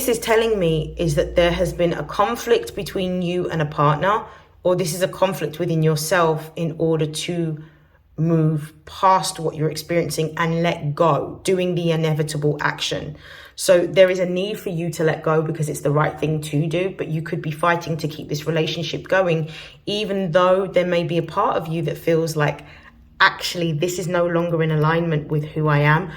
this is telling me is that there has been a conflict between you and a partner, or this is a conflict within yourself in order to move past what you're experiencing and let go, doing the inevitable action. So there is a need for you to let go because it's the right thing to do, but you could be fighting to keep this relationship going, even though there may be a part of you that feels like, actually, this is no longer in alignment with who I am.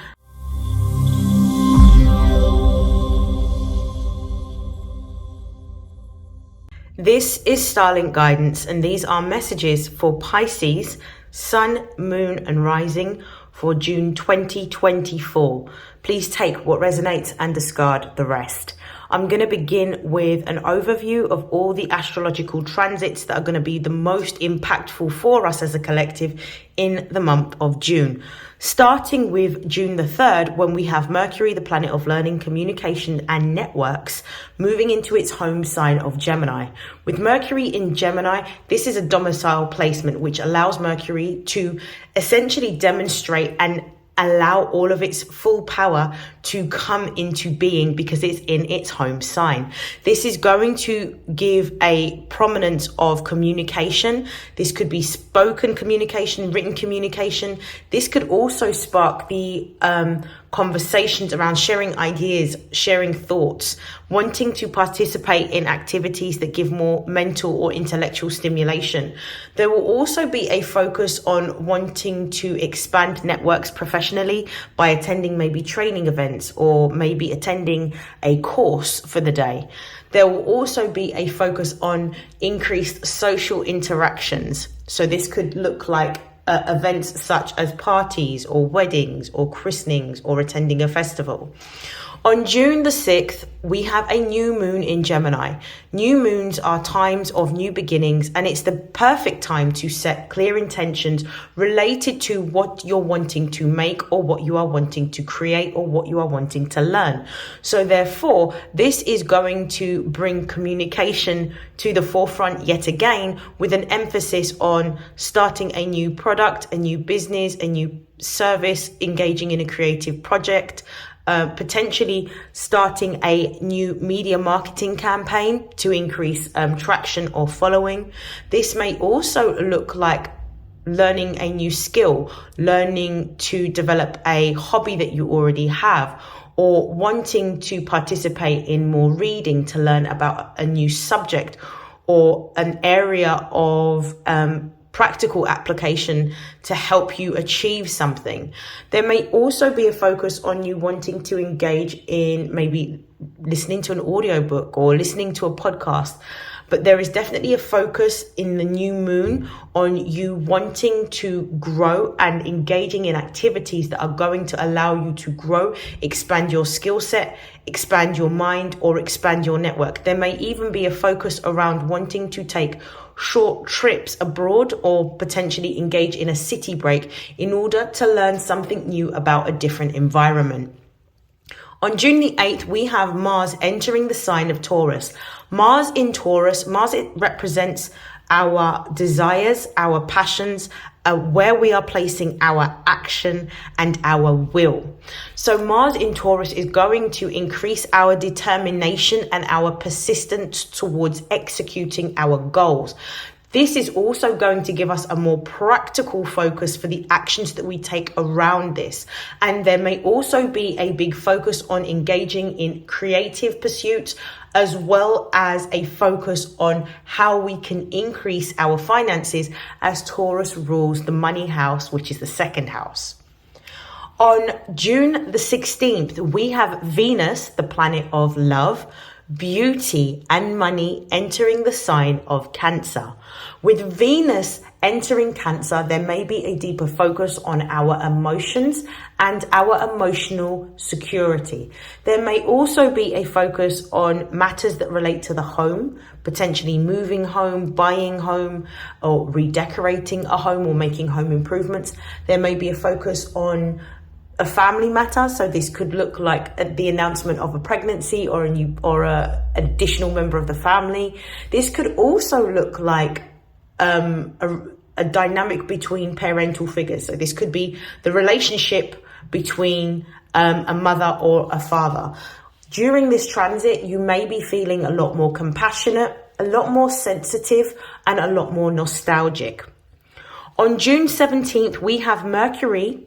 This is StarLink guidance, and these are messages for Pisces, Sun, Moon, and Rising for June 2024. Please take what resonates and discard the rest. I'm going to begin with an overview of all the astrological transits that are going to be the most impactful for us as a collective in the month of June. Starting with June the 3rd, when we have Mercury, the planet of learning, communication, and networks, moving into its home sign of Gemini. With Mercury in Gemini, this is a domicile placement, which allows Mercury to essentially demonstrate and allow all of its full power to come into being because it's in its home sign. This is going to give a prominence of communication. This could be spoken communication, written communication. This could also spark the conversations around sharing ideas, sharing thoughts, wanting to participate in activities that give more mental or intellectual stimulation. There will also be a focus on wanting to expand networks professionally by attending maybe training events or maybe attending a course for the day. There will also be a focus on increased social interactions. So this could look like events such as parties or weddings or christenings or attending a festival. On June the 6th, we have a new moon in Gemini. New moons are times of new beginnings, and it's the perfect time to set clear intentions related to what you're wanting to make or what you are wanting to create or what you are wanting to learn. So therefore, this is going to bring communication to the forefront yet again, with an emphasis on starting a new product, a new business, a new service, engaging in a creative project, potentially starting a new media marketing campaign to increase traction or following. This may also look like learning a new skill, learning to develop a hobby that you already have, or wanting to participate in more reading to learn about a new subject or an area of practical application to help you achieve something. There may also be a focus on you wanting to engage in maybe listening to an audiobook or listening to a podcast. But there is definitely a focus in the new moon on you wanting to grow and engaging in activities that are going to allow you to grow, expand your skill set, expand your mind, or expand your network. There may even be a focus around wanting to take short trips abroad or potentially engage in a city break in order to learn something new about a different environment. On June the 8th, we have Mars entering the sign of Taurus. Mars in Taurus, it represents our desires, our passions, where we are placing our action and our will. So Mars in Taurus is going to increase our determination and our persistence towards executing our goals. This is also going to give us a more practical focus for the actions that we take around this. And there may also be a big focus on engaging in creative pursuits, as well as a focus on how we can increase our finances, as Taurus rules the money house, which is the second house. On June the 16th, we have Venus, the planet of love, beauty, and money, entering the sign of Cancer. With Venus entering Cancer, there may be a deeper focus on our emotions and our emotional security. There may also be a focus on matters that relate to the home, potentially moving home, buying home, or redecorating a home or making home improvements. There may be a focus on a family matter. So this could look like the announcement of a pregnancy or an additional member of the family. This could also look like a dynamic between parental figures. So this could be the relationship between a mother or a father. During this transit, you may be feeling a lot more compassionate, a lot more sensitive, and a lot more nostalgic. On June 17th, we have Mercury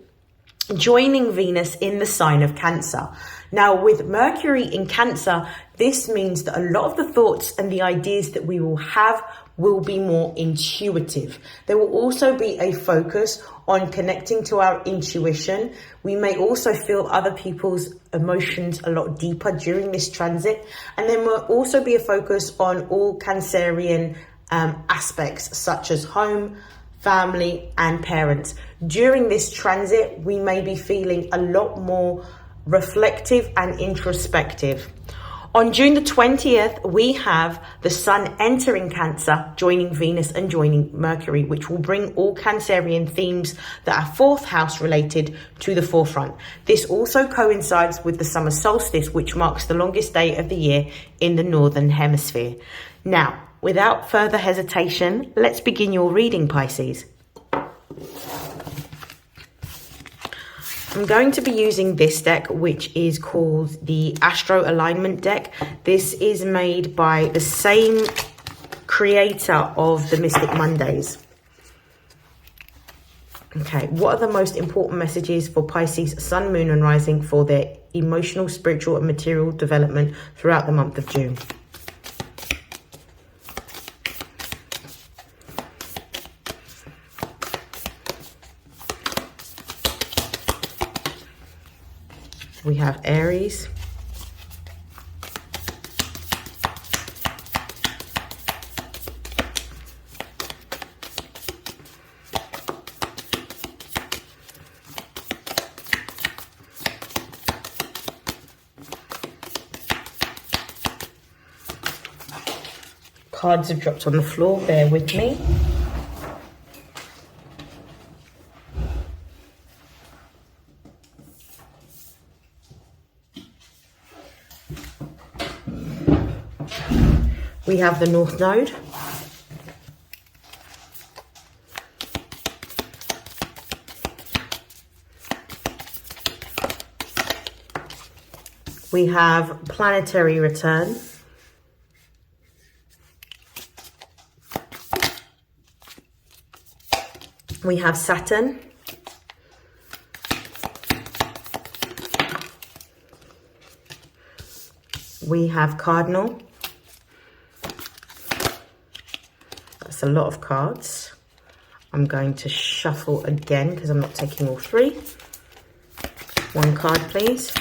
joining Venus in the sign of Cancer. Now, with Mercury in Cancer, this means that a lot of the thoughts and the ideas that we will have will be more intuitive. There will also be a focus on connecting to our intuition. We may also feel other people's emotions a lot deeper during this transit. And then will also be a focus on all Cancerian aspects such as home, family, and parents. During this transit, we may be feeling a lot more reflective and introspective. On June the 20th, we have the Sun entering Cancer, joining Venus and joining Mercury, which will bring all Cancerian themes that are fourth house related to the forefront. This also coincides with the summer solstice, which marks the longest day of the year in the Northern Hemisphere. Now, without further hesitation, let's begin your reading, Pisces. I'm going to be using this deck, which is called the Astro Alignment deck. This is made by the same creator of the Mystic Mondays. Okay, what are the most important messages for Pisces, Sun, Moon, and Rising for their emotional, spiritual, and material development throughout the month of June? We have Aries, cards have dropped on the floor, bear with me. We have the North Node. We have planetary return. We have Saturn. We have Cardinal. That's a lot of cards. I'm going to shuffle again because I'm not taking all three. One card, please.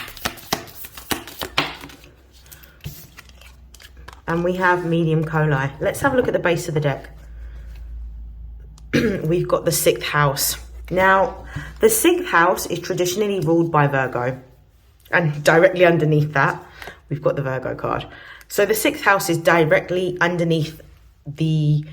And we have medium coli. Let's have a look at the base of the deck. We've got the 6th house. Now, the 6th house is traditionally ruled by Virgo. And directly underneath that, we've got the Virgo card. So the 6th house is directly underneath the...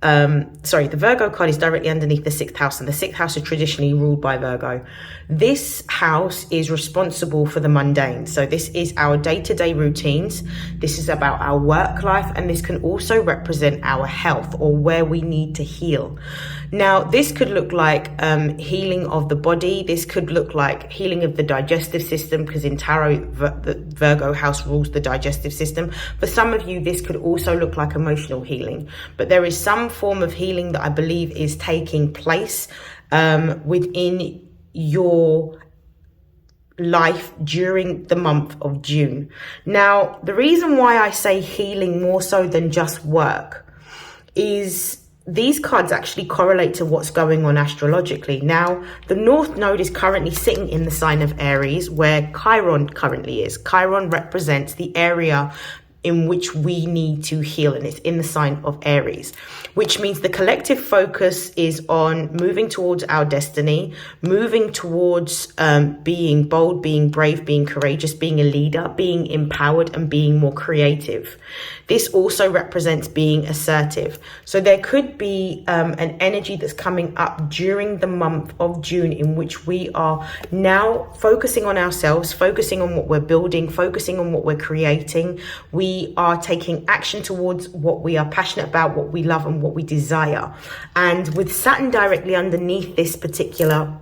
the Virgo card is directly underneath the 6th house, and the 6th house is traditionally ruled by Virgo. This house is responsible for the mundane. So this is our day-to-day routines. This is about our work life, and this can also represent our health or where we need to heal. Now, this could look like healing of the body. This could look like healing of the digestive system, because in tarot, the Virgo house rules the digestive system. For some of you, this could also look like emotional healing. But there is some form of healing that I believe is taking place within your life during the month of June. Now, the reason why I say healing more so than just work is these cards actually correlate to what's going on astrologically. Now, the North Node is currently sitting in the sign of Aries, where Chiron currently is. Chiron represents the area in which we need to heal, and it's in the sign of Aries, which means the collective focus is on moving towards our destiny, moving towards being bold, being brave, being courageous, being a leader, being empowered, and being more creative. This also represents being assertive. So there could be an energy that's coming up during the month of June in which we are now focusing on ourselves, focusing on what we're building, focusing on what we're creating. We are taking action towards what we are passionate about, what we love, and what we desire. And with Saturn directly underneath this particular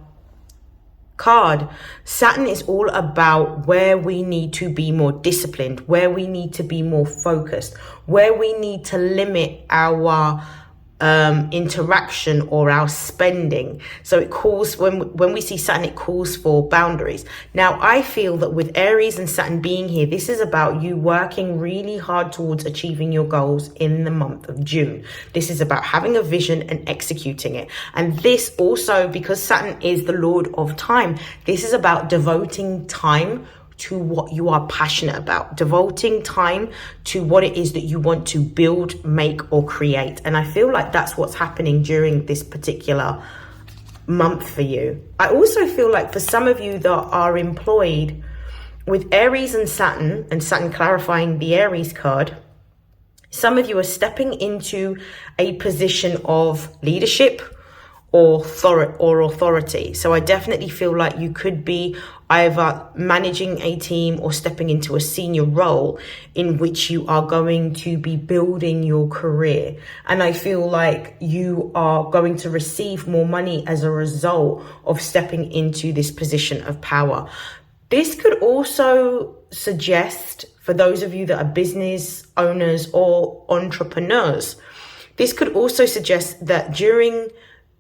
card. Saturn is all about where we need to be more disciplined, where we need to be more focused, where we need to limit our interaction or our spending. So it calls, when we see Saturn, it calls for boundaries. Now, I feel that with Aries and Saturn being here, this is about you working really hard towards achieving your goals in the month of June. This is about having a vision and executing it. And this also, because Saturn is the Lord of time, this is about devoting time to what you are passionate about, devoting time to what it is that you want to build, make, or create. And I feel like that's what's happening during this particular month for you. I also feel like for some of you that are employed with Aries and Saturn clarifying the Aries card, some of you are stepping into a position of leadership or authority. So I definitely feel like you could be either managing a team or stepping into a senior role in which you are going to be building your career. And I feel like you are going to receive more money as a result of stepping into this position of power. This could also suggest, for those of you that are business owners or entrepreneurs, this could also suggest that during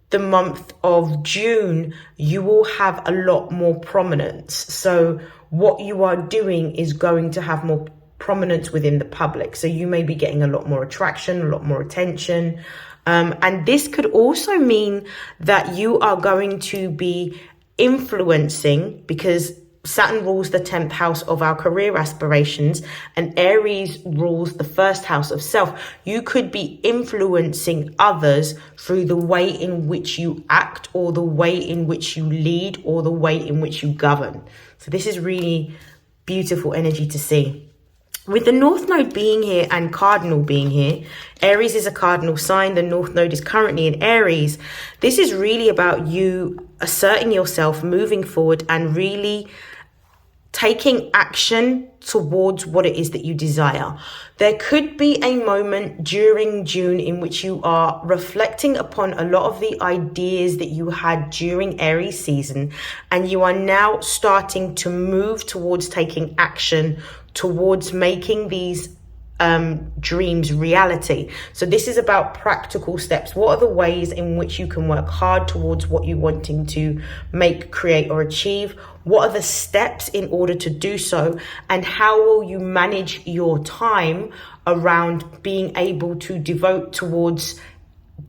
the month of June, you will have a lot more prominence. So what you are doing is going to have more prominence within the public. So you may be getting a lot more attraction, a lot more attention. And this could also mean that you are going to be influencing, because Saturn rules the 10th house of our career aspirations and Aries rules the first house of self. You could be influencing others through the way in which you act, or the way in which you lead, or the way in which you govern. So this is really beautiful energy to see. With the North Node being here and Cardinal being here, Aries is a cardinal sign. The North Node is currently in Aries. This is really about you asserting yourself, moving forward, and really taking action towards what it is that you desire. There could be a moment during June in which you are reflecting upon a lot of the ideas that you had during Aries season, and you are now starting to move towards taking action towards making these dreams reality. So this is about practical steps. What are the ways in which you can work hard towards what you're wanting to make, create, or achieve? What are the steps in order to do so? And how will you manage your time around being able to devote towards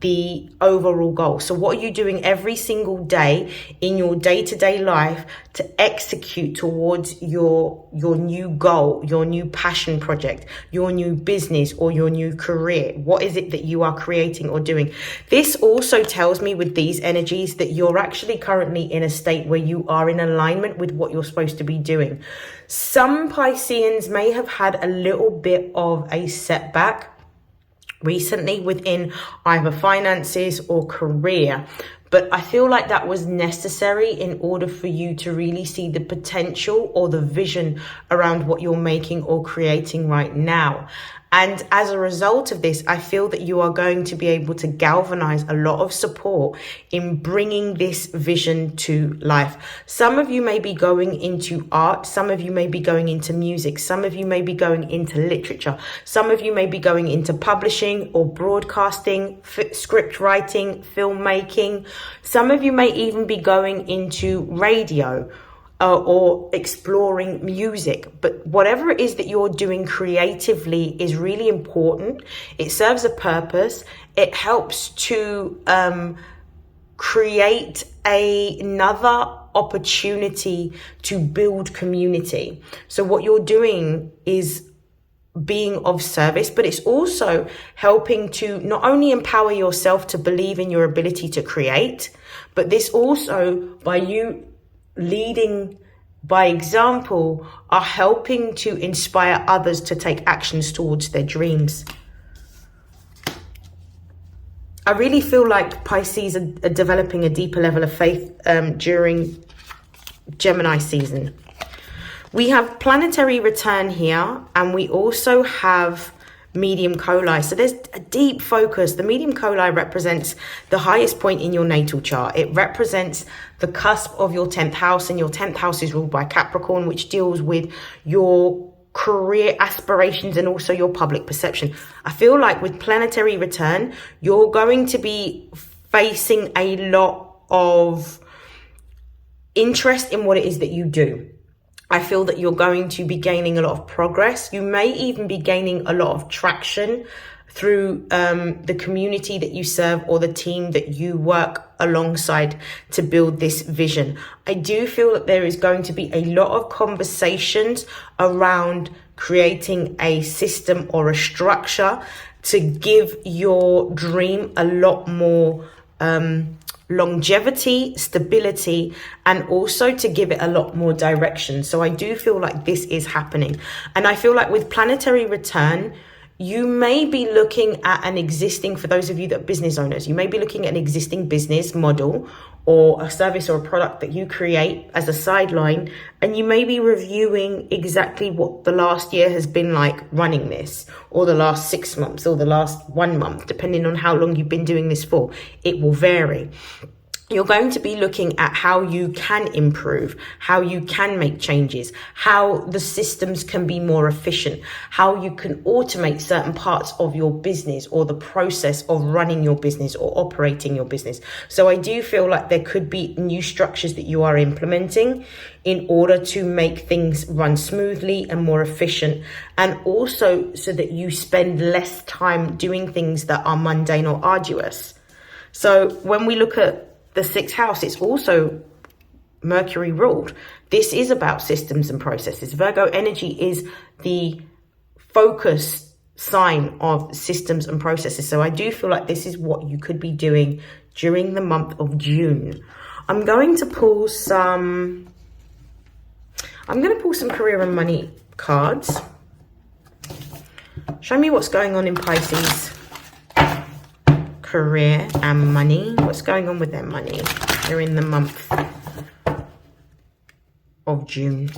the overall goal? So what are you doing every single day in your day-to-day life to execute towards your new goal, your new passion project, your new business, or your new career? What is it that you are creating or doing? This also tells me with these energies that you're actually currently in a state where you are in alignment with what you're supposed to be doing. Some Pisceans may have had a little bit of a setback recently within either finances or career, but I feel like that was necessary in order for you to really see the potential or the vision around what you're making or creating right now. And as a result of this, I feel that you are going to be able to galvanize a lot of support in bringing this vision to life. Some of you may be going into art. Some of you may be going into music. Some of you may be going into literature. Some of you may be going into publishing or broadcasting, script writing, filmmaking. Some of you may even be going into radio. Or exploring music. But whatever it is that you're doing creatively is really important. It serves a purpose. It helps to create another opportunity to build community. So what you're doing is being of service, but it's also helping to not only empower yourself to believe in your ability to create, but this also, by you leading by example, are helping to inspire others to take actions towards their dreams. I really feel like Pisces are developing a deeper level of faith during Gemini season. We have planetary return here, and we also have medium coli. So there's a deep focus. The medium coli represents the highest point in your natal chart. It represents the cusp of your 10th house, and your 10th house is ruled by Capricorn, which deals with your career aspirations and also your public perception. I feel like with planetary return, you're going to be facing a lot of interest in what it is that you do. I feel that you're going to be gaining a lot of progress. You may even be gaining a lot of traction through the community that you serve or the team that you work alongside to build this vision. I do feel that there is going to be a lot of conversations around creating a system or a structure to give your dream a lot more longevity, stability, and also to give it a lot more direction. So I do feel like this is happening. And I feel like with planetary return, you may be looking at an existing, for those of you that are business owners, you may be looking at an existing business model or a service or a product that you create as a sideline, and you may be reviewing exactly what the last year has been like running this, or the last 6 months, or the last 1 month, depending on how long you've been doing this for. It will vary. You're going to be looking at how you can improve, how you can make changes, how the systems can be more efficient, how you can automate certain parts of your business or the process of running your business or operating your business. So I do feel like there could be new structures that you are implementing in order to make things run smoothly and more efficient, and also so that you spend less time doing things that are mundane or arduous. So when we look at the 6th house, it's also Mercury ruled. This is about systems and processes. Virgo energy is the focus sign of systems and processes. So I do feel like this is what you could be doing during the month of June. I'm going to pull some career and money cards. Show me what's going on in Pisces. Career and money. What's going on with their money? They're in the month of June.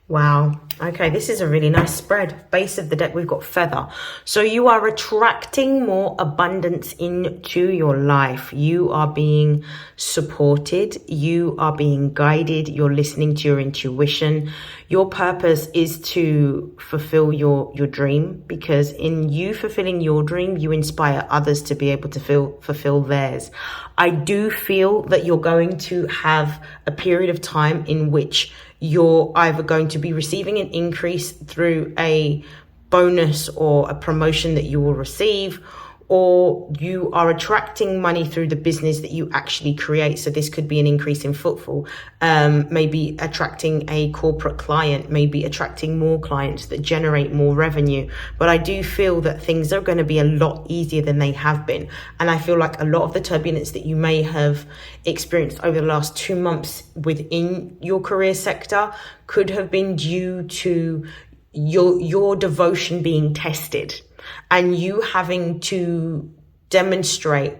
Wow. Okay, this is a really nice spread. Base of the deck, we've got feather. So you are attracting more abundance into your life. You are being supported. You are being guided. You're listening to your intuition. Your purpose is to fulfill your dream, because in you fulfilling your dream, you inspire others to be able to fulfill theirs. I do feel that you're going to have a period of time in which you're either going to be receiving an increase through a bonus or a promotion that you will receive, or you are attracting money through the business that you actually create. So this could be an increase in footfall, maybe attracting a corporate client, maybe attracting more clients that generate more revenue. But I do feel that things are going to be a lot easier than they have been. And I feel like a lot of the turbulence that you may have experienced over the last 2 months within your career sector could have been due to your devotion being tested, and you having to demonstrate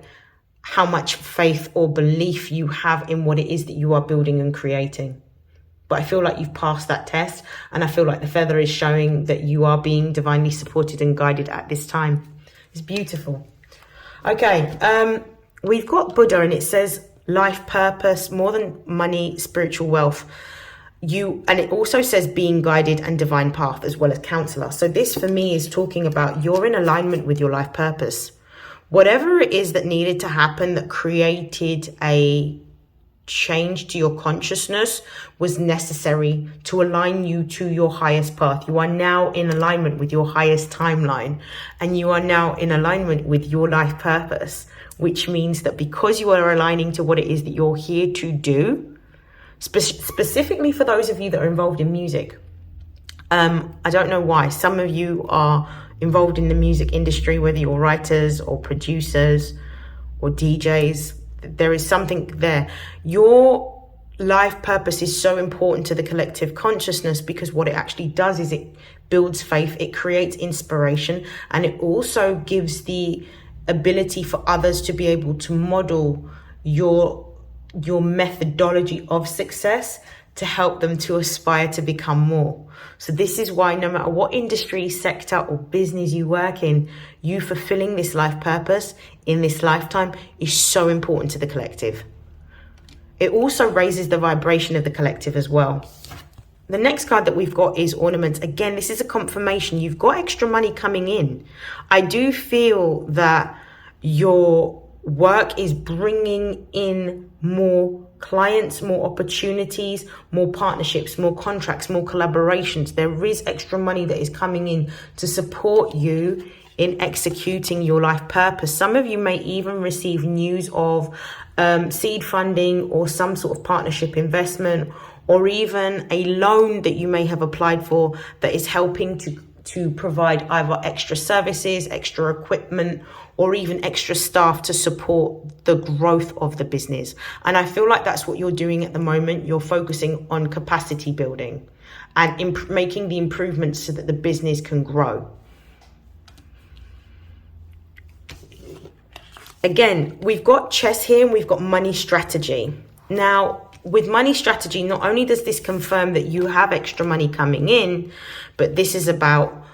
how much faith or belief you have in what it is that you are building and creating. But I feel like you've passed that test, and I feel like the feather is showing that you are being divinely supported and guided at this time. It's beautiful. Okay, we've got Buddha, and it says life purpose, more than money, spiritual wealth. And it also says being guided and divine path, as well as counselor. So this for me is talking about you're in alignment with your life purpose. Whatever it is that needed to happen that created a change to your consciousness was necessary to align you to your highest path. You are now in alignment with your highest timeline, and you are now in alignment with your life purpose, which means that because you are aligning to what it is that you're here to do, specifically for those of you that are involved in music. I don't know why. Some of you are involved in the music industry, whether you're writers or producers or DJs. There is something there. Your life purpose is so important to the collective consciousness, because what it actually does is it builds faith, it creates inspiration, and it also gives the ability for others to be able to model your methodology of success to help them to aspire to become more. So this is why no matter what industry, sector or business you work in, you fulfilling this life purpose in this lifetime is so important to the collective. It also raises the vibration of the collective as well. The next card that we've got is ornaments. Again, this is a confirmation. You've got extra money coming in. I do feel that your work is bringing in more clients, more opportunities, more partnerships, more contracts, more collaborations. There is extra money that is coming in to support you in executing your life purpose. Some of you may even receive news of seed funding or some sort of partnership investment, or even a loan that you may have applied for that is helping to provide either extra services, extra equipment, or even extra staff to support the growth of the business. And I feel like that's what you're doing at the moment. You're focusing on capacity building and making the improvements so that the business can grow. Again, we've got chess here and we've got money strategy. Now, with money strategy, not only does this confirm that you have extra money coming in, but this is about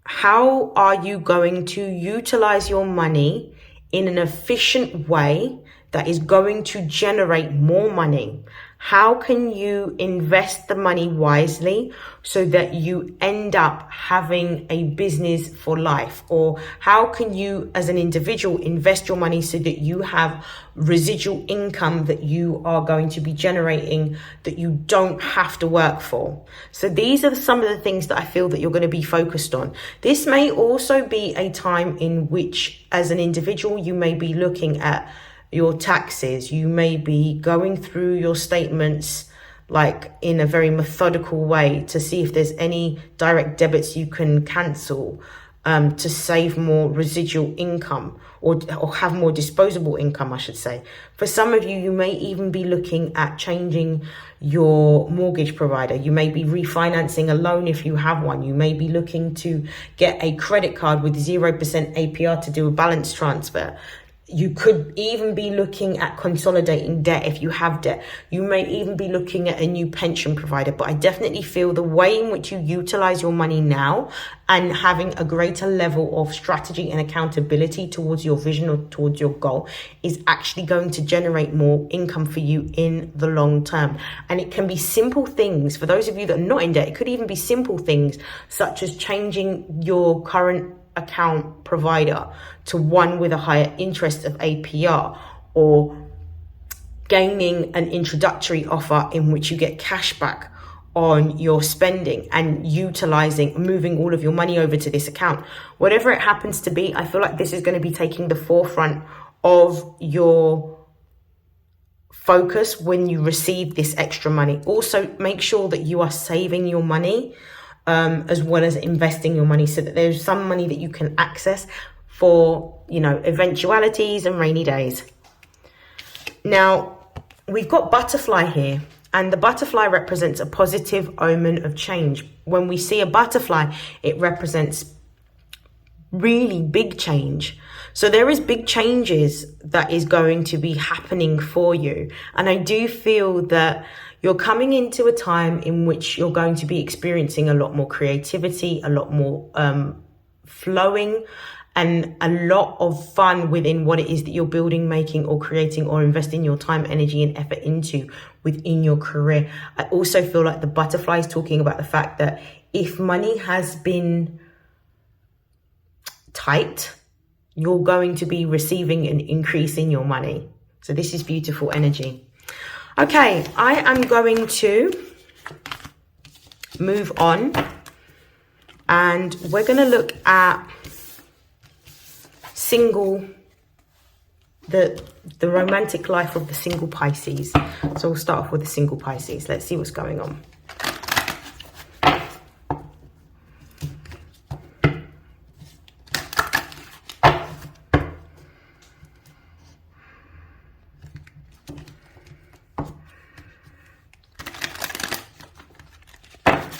how are you going to utilize your money in an efficient way that is going to generate more money? How can you invest the money wisely so that you end up having a business for life? Or how can you as an individual invest your money so that you have residual income that you are going to be generating that you don't have to work for? So these are some of the things that I feel that you're going to be focused on. This may also be a time in which as an individual you may be looking at your taxes. You may be going through your statements like in a very methodical way to see if there's any direct debits you can cancel to save more residual income or have more disposable income, I should say. For some of you, you may even be looking at changing your mortgage provider. You may be refinancing a loan if you have one. You may be looking to get a credit card with 0% APR to do a balance transfer. You could even be looking at consolidating debt if you have debt. You may even be looking at a new pension provider. But I definitely feel the way in which you utilize your money now and having a greater level of strategy and accountability towards your vision or towards your goal is actually going to generate more income for you in the long term. And it can be simple things. For those of you that are not in debt, it could even be simple things such as changing your current account provider to one with a higher interest of APR, or gaining an introductory offer in which you get cash back on your spending and moving all of your money over to this account. Whatever it happens to be, I feel like this is going to be taking the forefront of your focus when you receive this extra money. Also, make sure that you are saving your money as well as investing your money so that there's some money that you can access for, eventualities and rainy days. Now, we've got butterfly here, and the butterfly represents a positive omen of change. When we see a butterfly, it represents really big change. So there is big changes that is going to be happening for you. And I do feel that you're coming into a time in which you're going to be experiencing a lot more creativity, a lot more flowing, and a lot of fun within what it is that you're building, making, or creating, or investing your time, energy, and effort into within your career. I also feel like the butterfly is talking about the fact that if money has been tight, you're going to be receiving an increase in your money. So this is beautiful energy. Okay, I am going to move on, and we're going to look at the romantic life of the single Pisces. So we'll start off with the single Pisces. Let's see what's going on.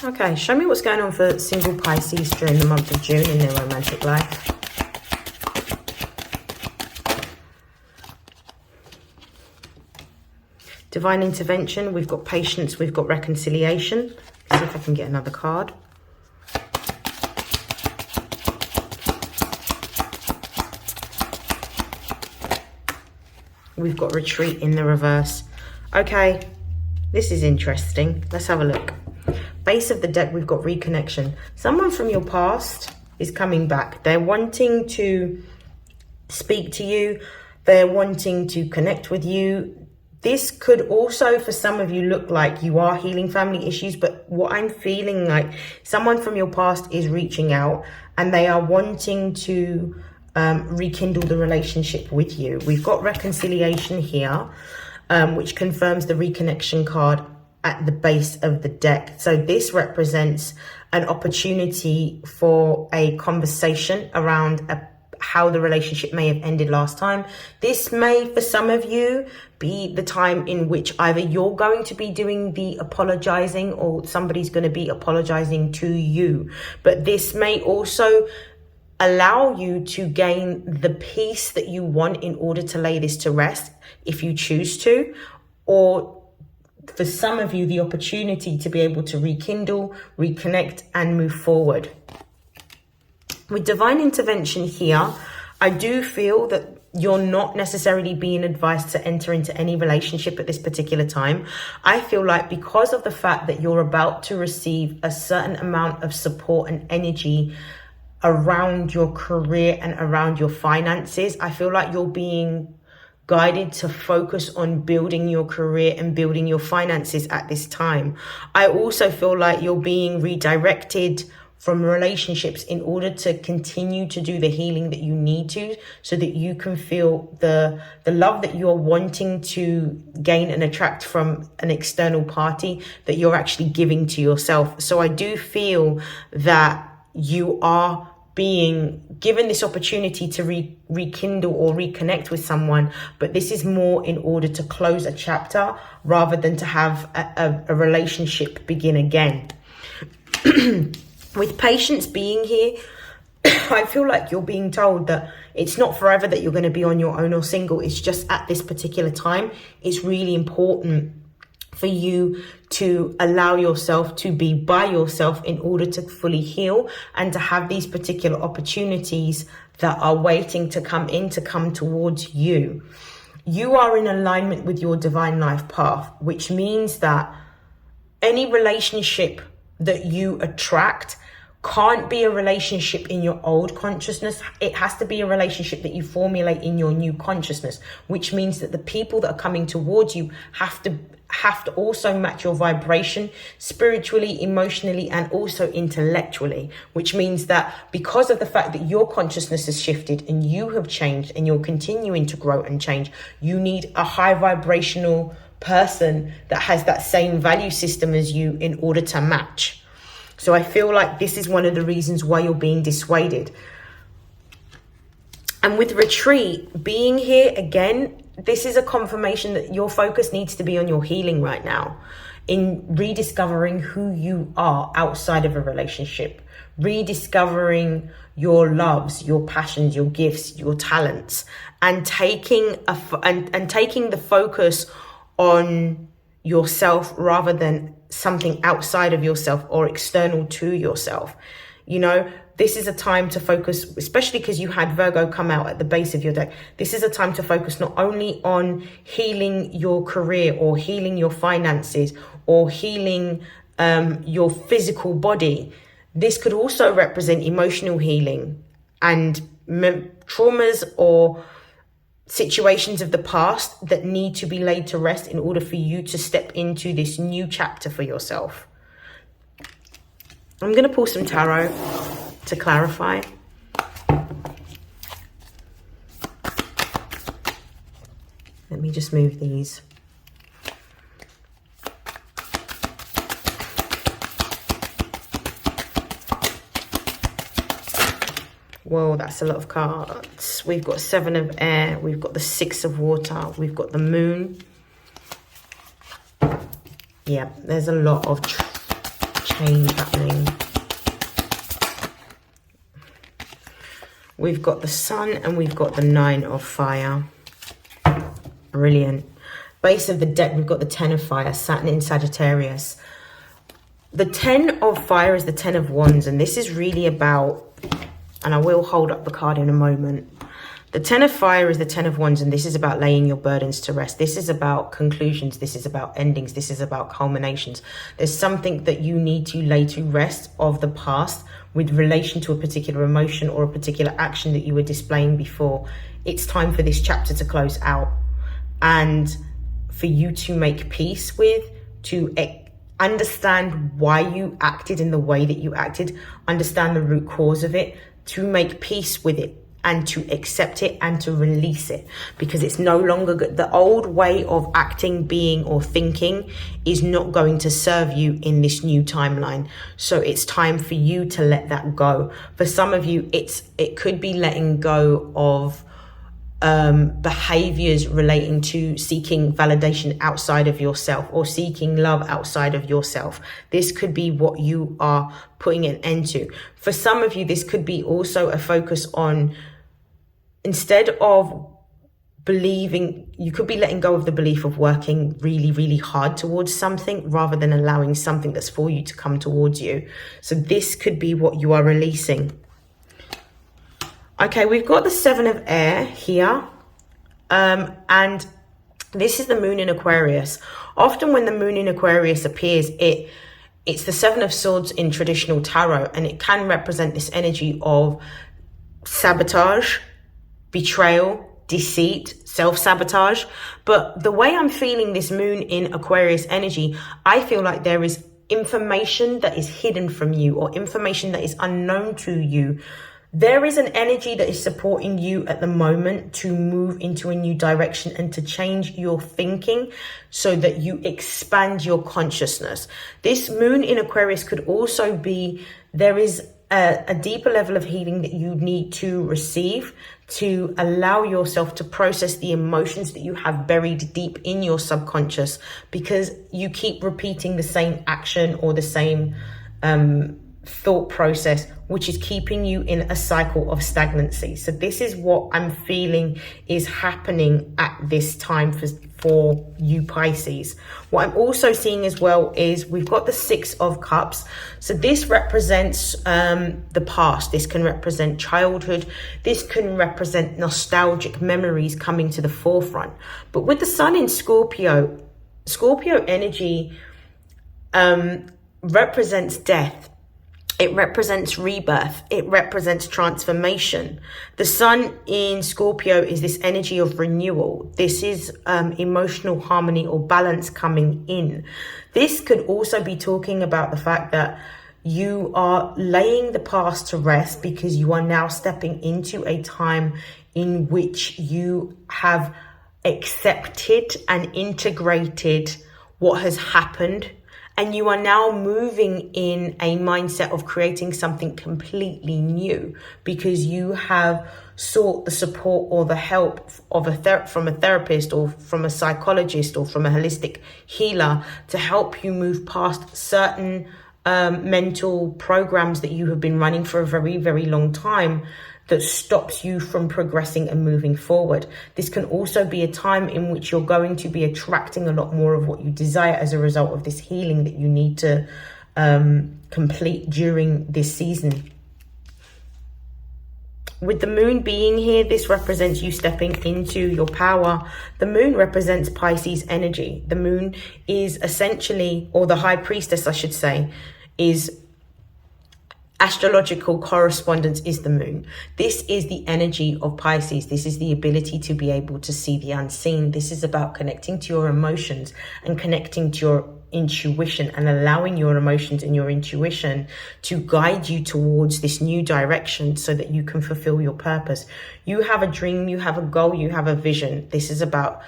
Okay, show me what's going on for single Pisces during the month of June in their romantic life. Divine intervention, we've got patience, we've got reconciliation. Let's see if I can get another card. We've got retreat in the reverse. Okay, this is interesting. Let's have a look. Base of the deck, we've got reconnection. Someone from your past is coming back. They're wanting to speak to you. They're wanting to connect with you. This could also, for some of you, look like you are healing family issues. But what I'm feeling like, someone from your past is reaching out and they are wanting to rekindle the relationship with you. We've got reconciliation here, which confirms the reconnection card at the base of the deck. So this represents an opportunity for a conversation around how the relationship may have ended last time. This may, for some of you, be the time in which either you're going to be doing the apologizing or somebody's going to be apologizing to you. But this may also allow you to gain the peace that you want in order to lay this to rest if you choose to, or for some of you, the opportunity to be able to rekindle, reconnect, and move forward. With divine intervention here, I do feel that you're not necessarily being advised to enter into any relationship at this particular time. I feel like because of the fact that you're about to receive a certain amount of support and energy around your career and around your finances, I feel like you're being guided to focus on building your career and building your finances at this time. I also feel like you're being redirected from relationships in order to continue to do the healing that you need to, so that you can feel the love that you're wanting to gain and attract from an external party that you're actually giving to yourself. So I do feel that you are being given this opportunity to rekindle or reconnect with someone, but this is more in order to close a chapter rather than to have a relationship begin again. With patience being here, I feel like you're being told that it's not forever that you're going to be on your own or single. It's just at this particular time, it's really important for you to allow yourself to be by yourself in order to fully heal and to have these particular opportunities that are waiting to come towards you. You are in alignment with your divine life path, which means that any relationship that you attract can't be a relationship in your old consciousness. It has to be a relationship that you formulate in your new consciousness, which means that the people that are coming towards you have to also match your vibration spiritually, emotionally, and also intellectually, which means that because of the fact that your consciousness has shifted and you have changed and you're continuing to grow and change, you need a high vibrational person that has that same value system as you in order to match. So I feel like this is one of the reasons why you're being dissuaded. And with retreat being here again, this is a confirmation that your focus needs to be on your healing right now, in rediscovering who you are outside of a relationship, rediscovering your loves, your passions, your gifts, your talents, and taking the focus on yourself rather than something outside of yourself or external to yourself. You know, this is a time to focus, especially because you had Virgo come out at the base of your deck. This is a time to focus not only on healing your career or healing your finances or healing your physical body. This could also represent emotional healing and traumas or situations of the past that need to be laid to rest in order for you to step into this new chapter for yourself. I'm going to pull some tarot to clarify. Let me just move these. Whoa, that's a lot of cards. We've got 7 of air. We've got the 6 of water. We've got the moon. Yeah, there's a lot of change happening. We've got the sun and we've got the 9 of fire. Brilliant. Base of the deck, we've got the 10 of fire, Saturn in Sagittarius. The 10 of fire is the 10 of wands, and this is really about, and I will hold up the card in a moment. The 10 of fire is the 10 of wands, and this is about laying your burdens to rest. This is about conclusions. This is about endings. This is about culminations. There's something that you need to lay to rest of the past with relation to a particular emotion or a particular action that you were displaying before. It's time for this chapter to close out and for you to make peace with, to understand why you acted in the way that you acted, understand the root cause of it, to make peace with it and to accept it and to release it, because it's no longer good. The old way of acting, being or thinking is not going to serve you in this new timeline. So it's time for you to let that go. For some of you, it could be letting go of behaviors relating to seeking validation outside of yourself or seeking love outside of yourself. This could be what you are putting an end to. For some of you, this could be also a focus on, instead of believing, you could be letting go of the belief of working really, really hard towards something rather than allowing something that's for you to come towards you. So this could be what you are releasing. Okay, we've got the 7 of air here, and this is the moon in Aquarius. Often when the moon in Aquarius appears, it's the 7 of swords in traditional tarot, and it can represent this energy of sabotage, betrayal, deceit, self-sabotage. But the way I'm feeling this moon in Aquarius energy, I feel like there is information that is hidden from you or information that is unknown to you. There is an energy that is supporting you at the moment to move into a new direction and to change your thinking so that you expand your consciousness. This moon in Aquarius could also be, there is a deeper level of healing that you need to receive to allow yourself to process the emotions that you have buried deep in your subconscious, because you keep repeating the same action or the same thought process, which is keeping you in a cycle of stagnancy. So this is what I'm feeling is happening at this time for you Pisces. What I'm also seeing as well is we've got the 6 of cups. So this represents the past. This can represent childhood. This can represent nostalgic memories coming to the forefront. But with the sun in Scorpio energy represents death. It represents rebirth. It represents transformation. The sun in Scorpio is this energy of renewal. This is emotional harmony or balance coming in. This could also be talking about the fact that you are laying the past to rest because you are now stepping into a time in which you have accepted and integrated what has happened. And you are now moving in a mindset of creating something completely new because you have sought the support or the help of from a therapist or from a psychologist or from a holistic healer to help you move past certain mental programs that you have been running for a very, very long time that stops you from progressing and moving forward. This can also be a time in which you're going to be attracting a lot more of what you desire as a result of this healing that you need to complete during this season. With the moon being here, this represents you stepping into your power. The moon represents Pisces energy. The moon is essentially, or the high priestess, I should say, is astrological correspondence is the moon. This is the energy of Pisces. This is the ability to be able to see the unseen. This is about connecting to your emotions and connecting to your intuition and allowing your emotions and your intuition to guide you towards this new direction so that you can fulfill your purpose. You have a dream, you have a goal, you have a vision. This is about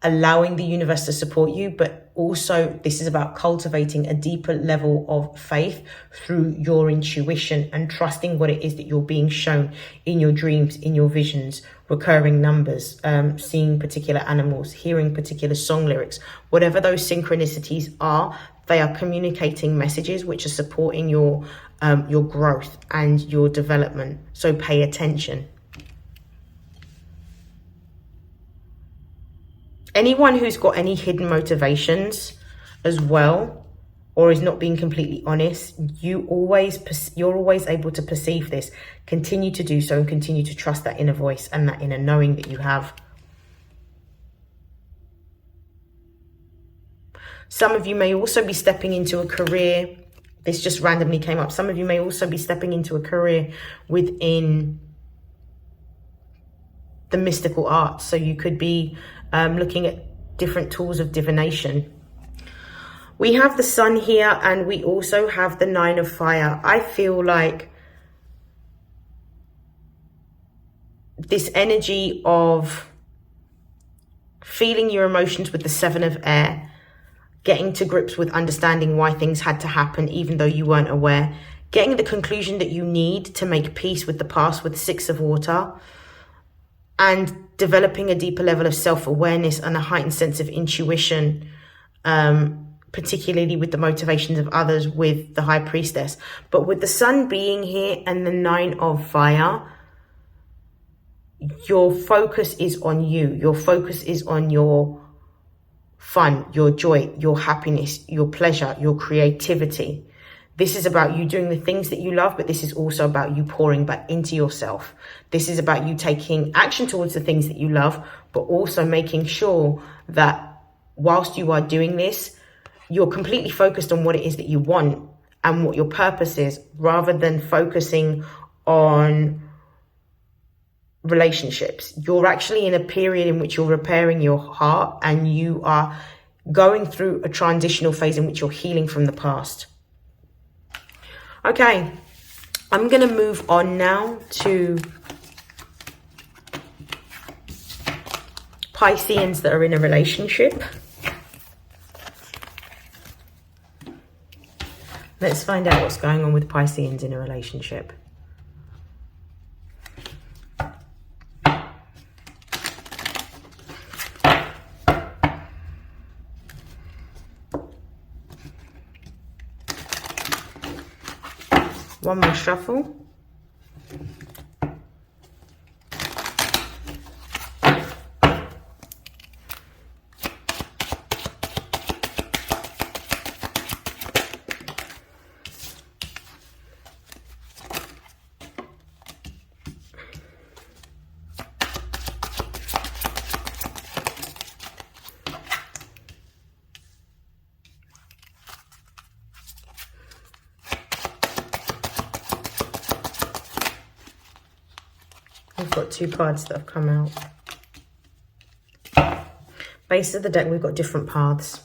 allowing the universe to support you, but also this is about cultivating a deeper level of faith through your intuition and trusting what it is that you're being shown in your dreams, in your visions, recurring numbers, seeing particular animals, hearing particular song lyrics. Whatever those synchronicities are, they are communicating messages which are supporting your growth and your development. So pay attention. Anyone who's got any hidden motivations as well, or is not being completely honest, you're always able to perceive this. Continue to do so and continue to trust that inner voice and that inner knowing that you have. Some of you may also be stepping into a career. This just randomly came up. Some of you may also be stepping into a career within the mystical arts. So you could be looking at different tools of divination. We have the sun here and we also have the 9 of fire. I feel like this energy of feeling your emotions with the 7 of air, getting to grips with understanding why things had to happen even though you weren't aware, getting the conclusion that you need to make peace with the past with 6 of water, and developing a deeper level of self-awareness and a heightened sense of intuition, particularly with the motivations of others with the High Priestess. But with the sun being here and the 9 of fire, your focus is on you. Your focus is on your fun, your joy, your happiness, your pleasure, your creativity. This is about you doing the things that you love, but this is also about you pouring back into yourself. This is about you taking action towards the things that you love, but also making sure that whilst you are doing this, you're completely focused on what it is that you want and what your purpose is, rather than focusing on relationships. You're actually in a period in which you're repairing your heart and you are going through a transitional phase in which you're healing from the past. Okay, I'm going to move on now to Pisceans that are in a relationship. Let's find out what's going on with Pisceans in a relationship. One more shuffle. We've got 2 cards that have come out. Base of the deck, we've got different paths.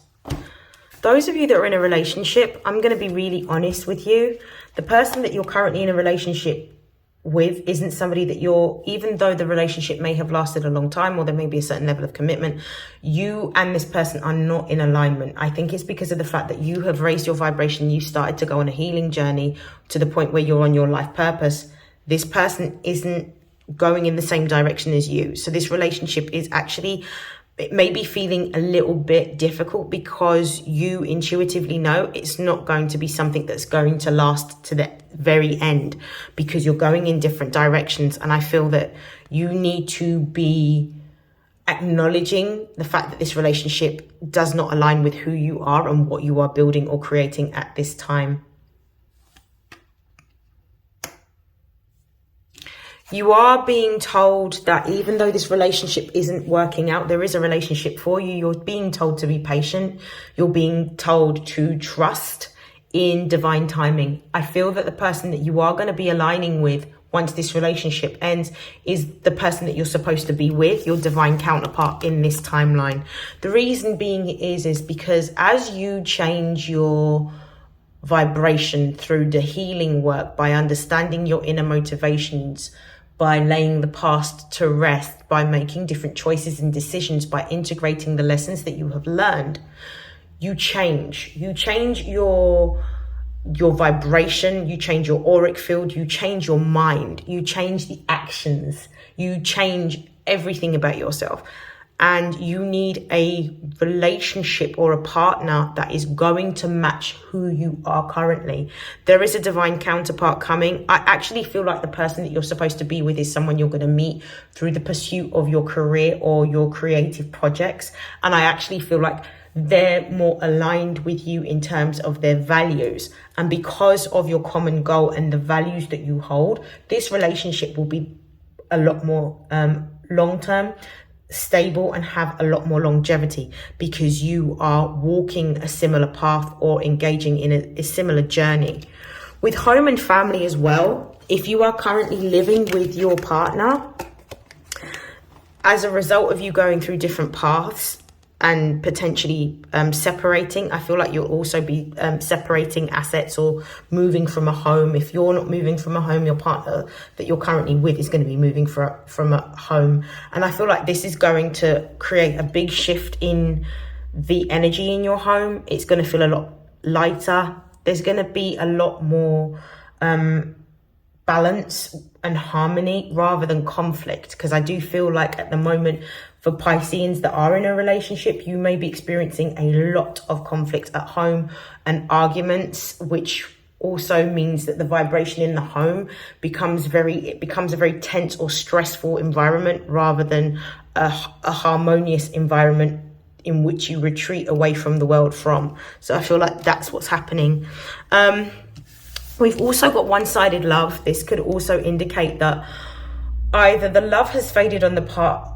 Those of you that are in a relationship, I'm going to be really honest with you. The person that you're currently in a relationship with isn't somebody that you're, even though the relationship may have lasted a long time or there may be a certain level of commitment, you and this person are not in alignment. I think it's because of the fact that you have raised your vibration. You started to go on a healing journey to the point where you're on your life purpose. This person isn't going in the same direction as you. So this relationship is actually, it may be feeling a little bit difficult because you intuitively know it's not going to be something that's going to last to the very end, because you're going in different directions. And I feel that you need to be acknowledging the fact that this relationship does not align with who you are and what you are building or creating at this time. You are being told that even though this relationship isn't working out, there is a relationship for you. You're being told to be patient. You're being told to trust in divine timing. I feel that the person that you are going to be aligning with once this relationship ends is the person that you're supposed to be with, your divine counterpart in this timeline. The reason being is because as you change your vibration through the healing work, by understanding your inner motivations, by laying the past to rest, by making different choices and decisions, by integrating the lessons that you have learned, you change your vibration, you change your auric field, you change your mind, you change the actions, you change everything about yourself. And you need a relationship or a partner that is going to match who you are currently. There is a divine counterpart coming. I actually feel like the person that you're supposed to be with is someone you're going to meet through the pursuit of your career or your creative projects. And I actually feel like they're more aligned with you in terms of their values. And because of your common goal and the values that you hold, this relationship will be a lot more long-term, stable, and have a lot more longevity because you are walking a similar path or engaging in a similar journey. With home and family as well, if you are currently living with your partner, as a result of you going through different paths and potentially separating, I feel like you'll also be separating assets or moving from a home. If you're not moving from a home, your partner that you're currently with is going to be moving from a home. And I feel like this is going to create a big shift in the energy in your home. It's going to feel a lot lighter. There's going to be a lot more balance and harmony rather than conflict, because I do feel like at the moment for Pisceans that are in a relationship, you may be experiencing a lot of conflict at home and arguments, which also means that the vibration in the home becomes a very tense or stressful environment rather than a harmonious environment in which you retreat away from the world from. So I feel like that's what's happening. We've also got one-sided love. This could also indicate that either the love has faded on the part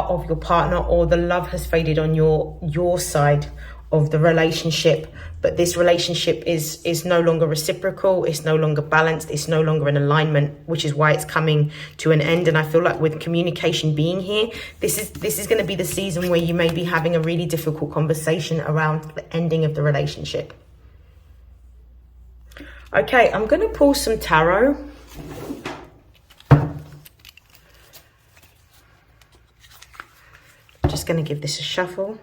of your partner, or the love has faded on your side of the relationship. But this relationship is no longer reciprocal. It's no longer balanced. It's no longer in alignment, which is why it's coming to an end. And I feel like with communication being here, this is going to be the season where you may be having a really difficult conversation around the ending of the relationship. Okay, I'm going to pull some tarot. Just going to give this a shuffle.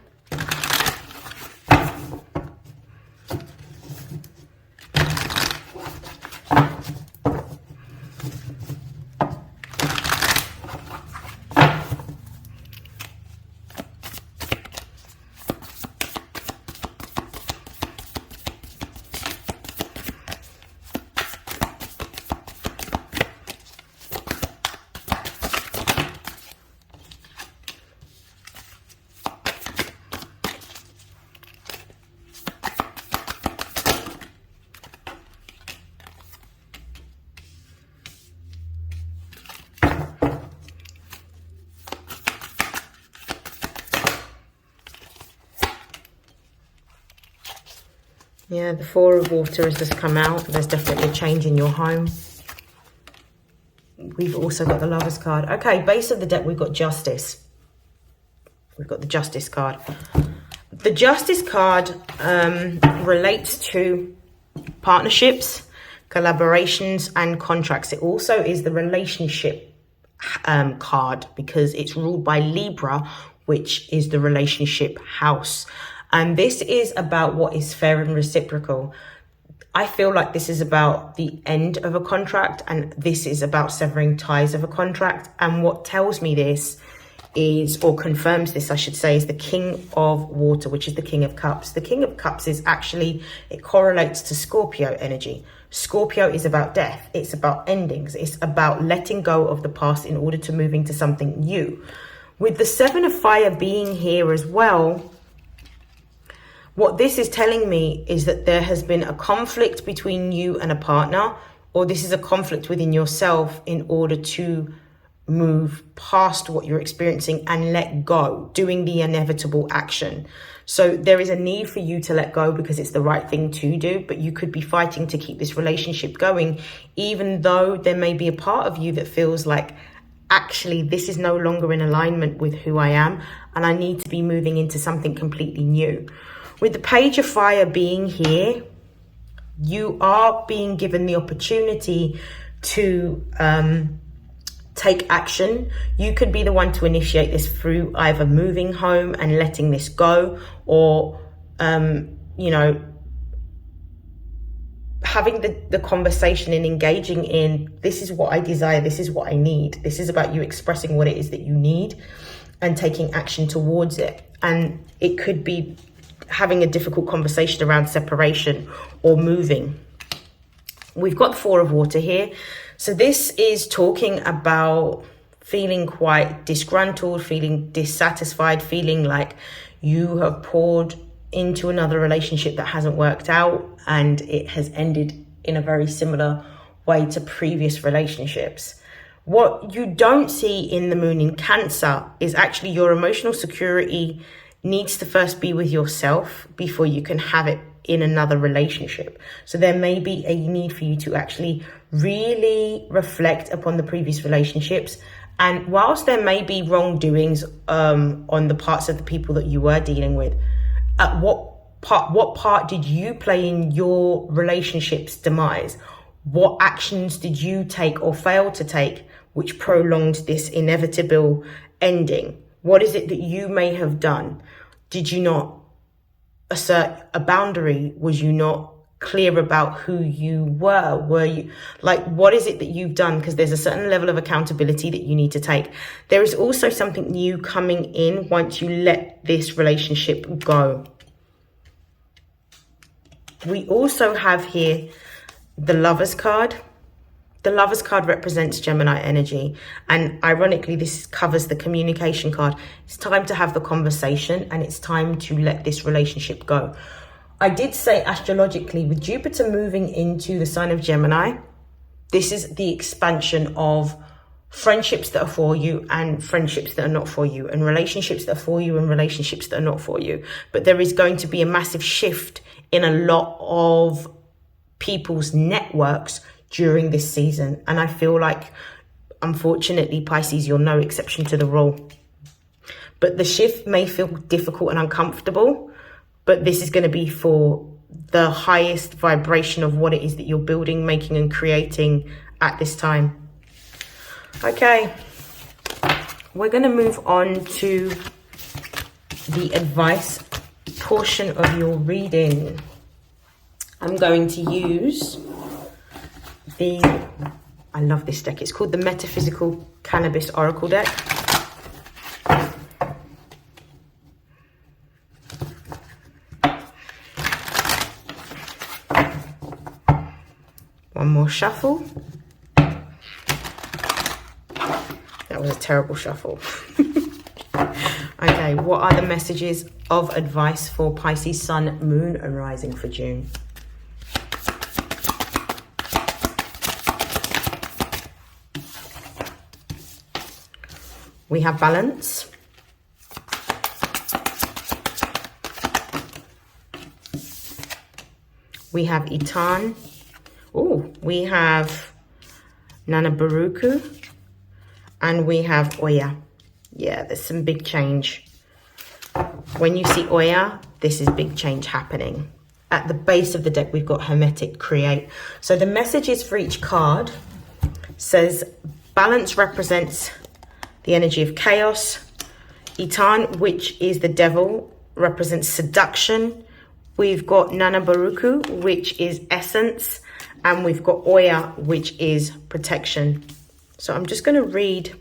Yeah, the Four of Water has just come out. There's definitely a change in your home. We've also got the Lovers card. Okay, base of the deck, we've got Justice. We've got the Justice card. The Justice card relates to partnerships, collaborations, and contracts. It also is the relationship card because it's ruled by Libra, which is the relationship house. And this is about what is fair and reciprocal. I feel like this is about the end of a contract, and this is about severing ties of a contract. And what tells me this is, or confirms this, I should say, is the King of Water, which is the King of Cups. The King of Cups is actually, it correlates to Scorpio energy. Scorpio is about death. It's about endings. It's about letting go of the past in order to move into something new. With the Seven of Fire being here as well, what this is telling me is that there has been a conflict between you and a partner, or this is a conflict within yourself in order to move past what you're experiencing and let go, doing the inevitable action. So there is a need for you to let go because it's the right thing to do, but you could be fighting to keep this relationship going, even though there may be a part of you that feels like, actually, this is no longer in alignment with who I am, and I need to be moving into something completely new. With the Page of Fire being here, you are being given the opportunity to take action. You could be the one to initiate this through either moving home and letting this go, or you know, having the conversation and engaging in, this is what I desire, this is what I need. This is about you expressing what it is that you need and taking action towards it. And it could be having a difficult conversation around separation or moving. We've got the Four of Water here. So this is talking about feeling quite disgruntled, feeling dissatisfied, feeling like you have poured into another relationship that hasn't worked out and it has ended in a very similar way to previous relationships. What you don't see in the moon in Cancer is actually your emotional security needs to first be with yourself before you can have it in another relationship. So there may be a need for you to actually really reflect upon the previous relationships. And whilst there may be wrongdoings on the parts of the people that you were dealing with, at what part did you play in your relationship's demise? What actions did you take or fail to take which prolonged this inevitable ending? What is it that you may have done? Did you not assert a boundary? Was you not clear about who you were? Were you like, what is it that you've done? Because there's a certain level of accountability that you need to take. There is also something new coming in once you let this relationship go. We also have here the Lovers card. The Lovers card represents Gemini energy. And ironically, this covers the communication card. It's time to have the conversation and it's time to let this relationship go. I did say astrologically, with Jupiter moving into the sign of Gemini, this is the expansion of friendships that are for you and friendships that are not for you, and relationships that are for you and relationships that are not for you. But there is going to be a massive shift in a lot of people's networks during this season. And I feel like, unfortunately, Pisces, you're no exception to the rule. But the shift may feel difficult and uncomfortable, but this is going to be for the highest vibration of what it is that you're building, making and creating at this time. Okay, we're going to move on to the advice portion of your reading. I'm going to use I love this deck. It's called the Metaphysical Cannabis Oracle deck. One more shuffle. That was a terrible shuffle. Okay, what are the messages of advice for Pisces Sun, Moon and Rising for June? We have Balance. We have Itan. Oh, we have Nana Baruku. And we have Oya. Yeah, there's some big change. When you see Oya, this is big change happening. At the base of the deck, we've got Hermetic Create. So the messages for each card says Balance represents the energy of chaos. Itan, which is the devil, represents seduction. We've got Nana Baruku, which is essence. And we've got Oya, which is protection. So I'm just going to read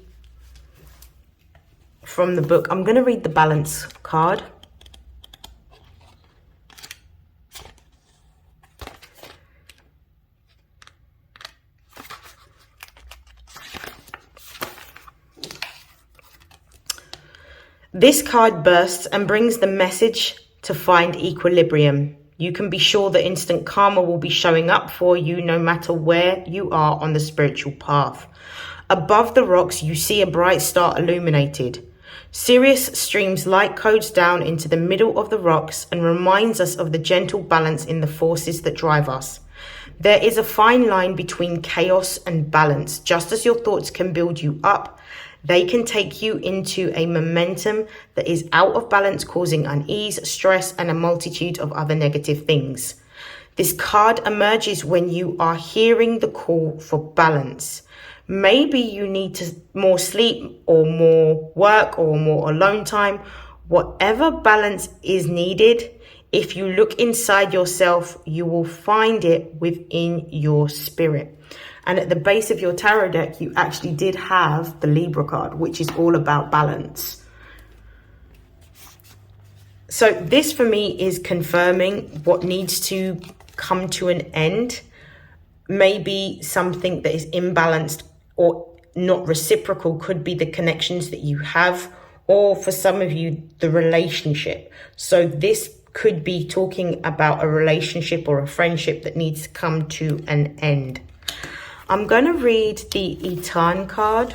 from the book. I'm going to read the Balance card. This card bursts and brings the message to find equilibrium. You can be sure that instant karma will be showing up for you no matter where you are on the spiritual path. Above the rocks, you see a bright star illuminated. Sirius streams light codes down into the middle of the rocks and reminds us of the gentle balance in the forces that drive us. There is a fine line between chaos and balance. Just as your thoughts can build you up, they can take you into a momentum that is out of balance, causing unease, stress, and a multitude of other negative things. This card emerges when you are hearing the call for balance. Maybe you need more sleep or more work or more alone time. Whatever balance is needed, if you look inside yourself, you will find it within your spirit. And at the base of your tarot deck, you actually did have the Libra card, which is all about balance. So this for me is confirming what needs to come to an end. Maybe something that is imbalanced or not reciprocal could be the connections that you have, or for some of you, the relationship. So this could be talking about a relationship or a friendship that needs to come to an end. I'm going to read the Etan card.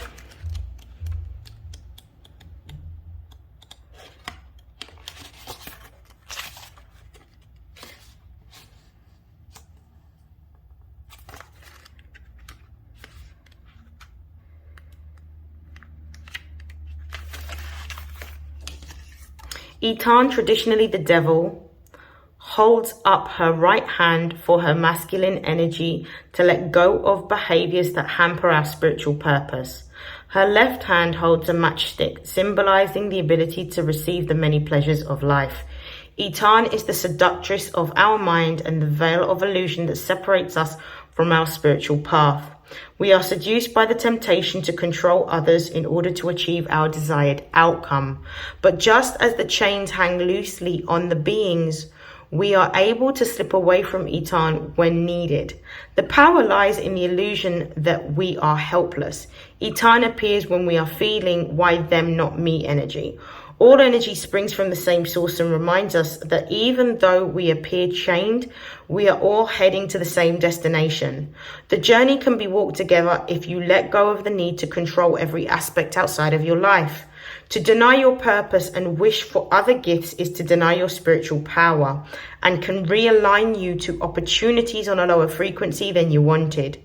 Etan, traditionally the devil, holds up her right hand for her masculine energy to let go of behaviors that hamper our spiritual purpose. Her left hand holds a matchstick, symbolizing the ability to receive the many pleasures of life. Etan is the seductress of our mind and the veil of illusion that separates us from our spiritual path. We are seduced by the temptation to control others in order to achieve our desired outcome. But just as the chains hang loosely on the beings, we are able to slip away from Etan when needed. The power lies in the illusion that we are helpless. Etan appears when we are feeling why them not me energy. All energy springs from the same source and reminds us that even though we appear chained, we are all heading to the same destination. The journey can be walked together if you let go of the need to control every aspect outside of your life. To deny your purpose and wish for other gifts is to deny your spiritual power and can realign you to opportunities on a lower frequency than you wanted.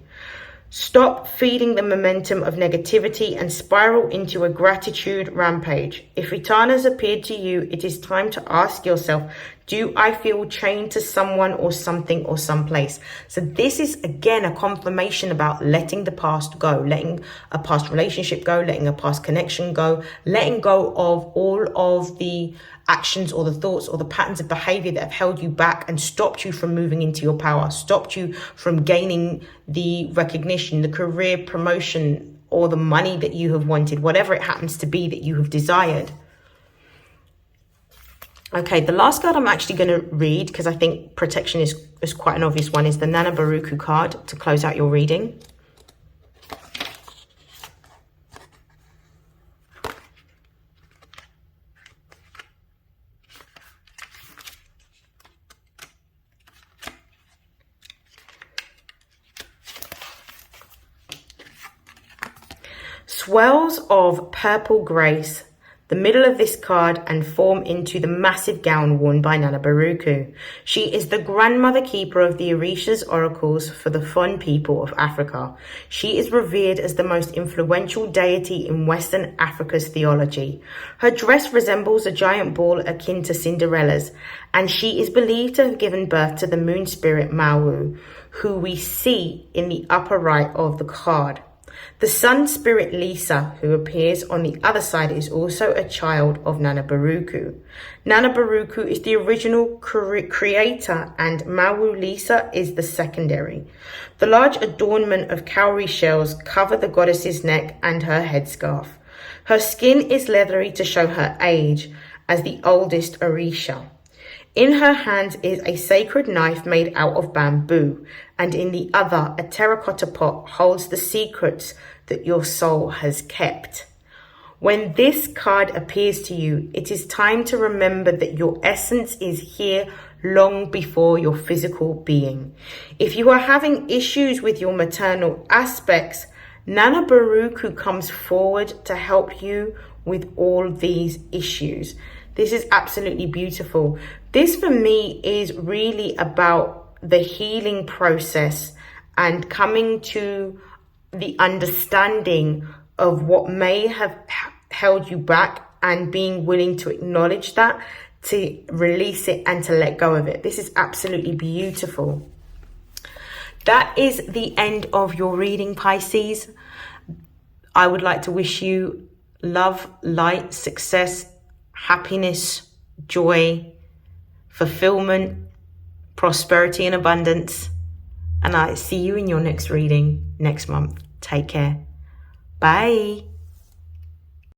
Stop feeding the momentum of negativity and spiral into a gratitude rampage. If Etan has appeared to you, it is time to ask yourself, do I feel chained to someone or something or someplace? So this is, again, a confirmation about letting the past go, letting a past relationship go, letting a past connection go, letting go of all of the actions or the thoughts or the patterns of behavior that have held you back and stopped you from moving into your power, stopped you from gaining the recognition, the career promotion, or the money that you have wanted, whatever it happens to be that you have desired. Okay, the last card I'm actually going to read, because I think protection is quite an obvious one, is the Nana Baruku card to close out your reading. Swells of purple grace the middle of this card and form into the massive gown worn by Nana Baruku. She is the grandmother keeper of the Orishas oracles for the Fon people of Africa. She is revered as the most influential deity in Western Africa's theology. Her dress resembles a giant ball akin to Cinderella's, and she is believed to have given birth to the moon spirit Mawu, who we see in the upper right of the card. The sun spirit Lisa, who appears on the other side, is also a child of Nana Baruku. Nana Baruku is the original creator and Mawu Lisa is the secondary. The large adornment of cowrie shells cover the goddess's neck and her headscarf. Her skin is leathery to show her age as the oldest Orisha. In her hand is a sacred knife made out of bamboo, and in the other, a terracotta pot holds the secrets that your soul has kept. When this card appears to you, it is time to remember that your essence is here long before your physical being. If you are having issues with your maternal aspects, Nana Baruch comes forward to help you with all these issues. This is absolutely beautiful. This for me is really about the healing process and coming to the understanding of what may have held you back and being willing to acknowledge that, to release it and to let go of it. This is absolutely beautiful. That is the end of your reading, Pisces. I would like to wish you love, light, success, happiness, joy, fulfillment, prosperity and abundance. And I see you in your next reading next month. Take care. Bye.